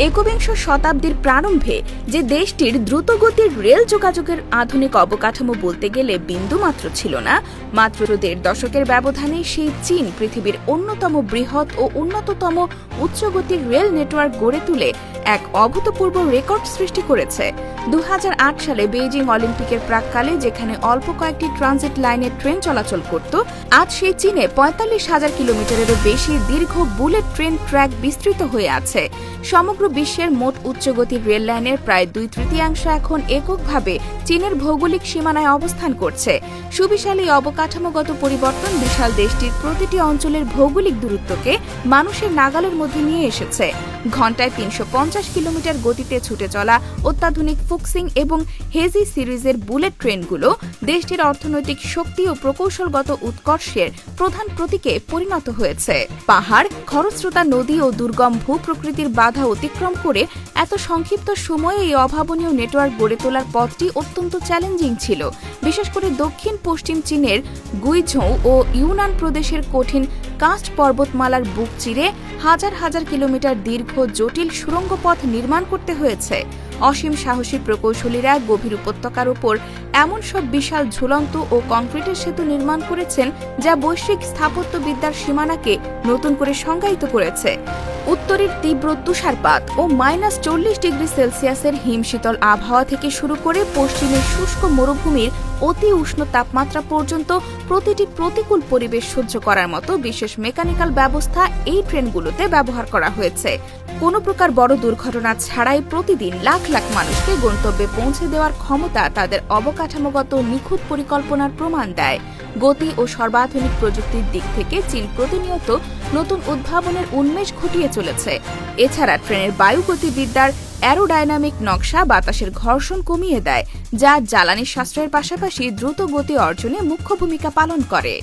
একবিংশ শতাব্দীর প্রারম্ভে যে দেশটির দ্রুতগতির রেল যোগাযোগের আধুনিক অবকাঠামো বলতে গেলে বিন্দুমাত্র ছিল না, মাত্র ১.৫ দশকের ব্যবধানে সেই চীন পৃথিবীর অন্যতম বৃহৎ ও উন্নততম উচ্চগতির রেল নেটওয়ার্ক গড়ে তুলে এক অভূতপূর্ব রেকর্ড সৃষ্টি করেছে। ২০০৮ সালে বেইজিং অলিম্পিকের প্রাক্কালে যেখানে অল্প কয়েকটি ট্রানজিট লাইনে ট্রেন চলাচল করত, আজ সেই চীনে ৪৫,০০০ কিলোমিটারেরও বেশি দীর্ঘ বুলেট ট্রেন ট্র্যাক বিস্তৃত হয়ে আছে। সমগ্র বিশ্বের মোট উচ্চগতির রেল লাইনের প্রায় ২/৩ এখন এককভাবে চীনের ভৌগোলিক সীমানায় অবস্থান করছে। সুবিশাল এই অবকাঠামোগত পরিবর্তন বিশাল দেশটির প্রতিটি অঞ্চলের ভৌগোলিক দূরত্বকে মানুষের নাগালের মধ্যে নিয়ে এসেছে। ঘণ্টায় ৩৫০ কিলোমিটার গতিতে ছুটে চলা অত্যাধুনিক ফুক্সিং এবং হেজি সিরিজের বুলেট ট্রেনগুলো দেশটির অর্থনৈতিক শক্তি ও প্রকৌশলগত উৎকর্ষের প্রধান প্রতীকে পরিণত হয়েছে। পাহাড়, খরস্রোতা নদী ও দুর্গম ভূপ্রকৃতির বাধা অতিক্রম করে এত সংক্ষিপ্ত সময়ে এই অভাবনীয় নেটওয়ার্ক গড়ে তোলার পথটি অত্যন্ত চ্যালেঞ্জিং ছিল। বিশেষ করে দক্ষিণ পশ্চিম চীনের গুইঝৌ ও ইউনান প্রদেশের কঠিন কাস্ট পর্বতমালার বুক চিরে হাজার হাজার কিলোমিটার দীর্ঘ জটিল সুড়ঙ্গ পথ নির্মাণ করতে হয়েছে। অসীম সাহসী প্রকৌশলীরা গভীর উপত্যকার উপর এমন সব বিশাল ঝুলন্ত ও কংক্রিটের সেতু নির্মাণ করেছেন যা বৈশ্বিক স্থাপত্যবিদ্যার সীমানাকে নতুন করে সংজ্ঞায়িত করেছে। উত্তরের তীব্র তুষারপাত ও -40°C হিমশীতল আবহাওয়া থেকে শুরু করে পশ্চিমের শুষ্ক মরুভূমির অতি উষ্ণ তাপমাত্রা পর্যন্ত প্রতিটি প্রতিকূল পরিবেশ সহ্য করার মতো বিশেষ মেকানিক্যাল ব্যবস্থা এই ট্রেনগুলোতে ব্যবহার করা হয়েছে। কোনো প্রকার বড় দুর্ঘটনা ছাড়াই প্রতিদিন লাখ লাখ মানুষকে গন্তব্যে পৌঁছে দেওয়ার ক্ষমতা তাদের অবকাঠামোগত নিখুঁত পরিকল্পনার প্রমাণ দেয়। গতি ও সর্বাধুনিক প্রযুক্তির দিক থেকে চীন প্রতিনিয়ত নতুন উদ্ভাবনের উন্মেষ ঘটিয়ে চলেছে। এছাড়া ট্রেনের বায়ুগতিবিদ্যার অ্যারোডাইনামিক নকশা বাতাসের ঘর্ষণ কমিয়ে দেয়, যা জ্বালানি সাশ্রয়ের পাশাপাশি দ্রুত গতি অর্জনে মুখ্য ভূমিকা পালন করে।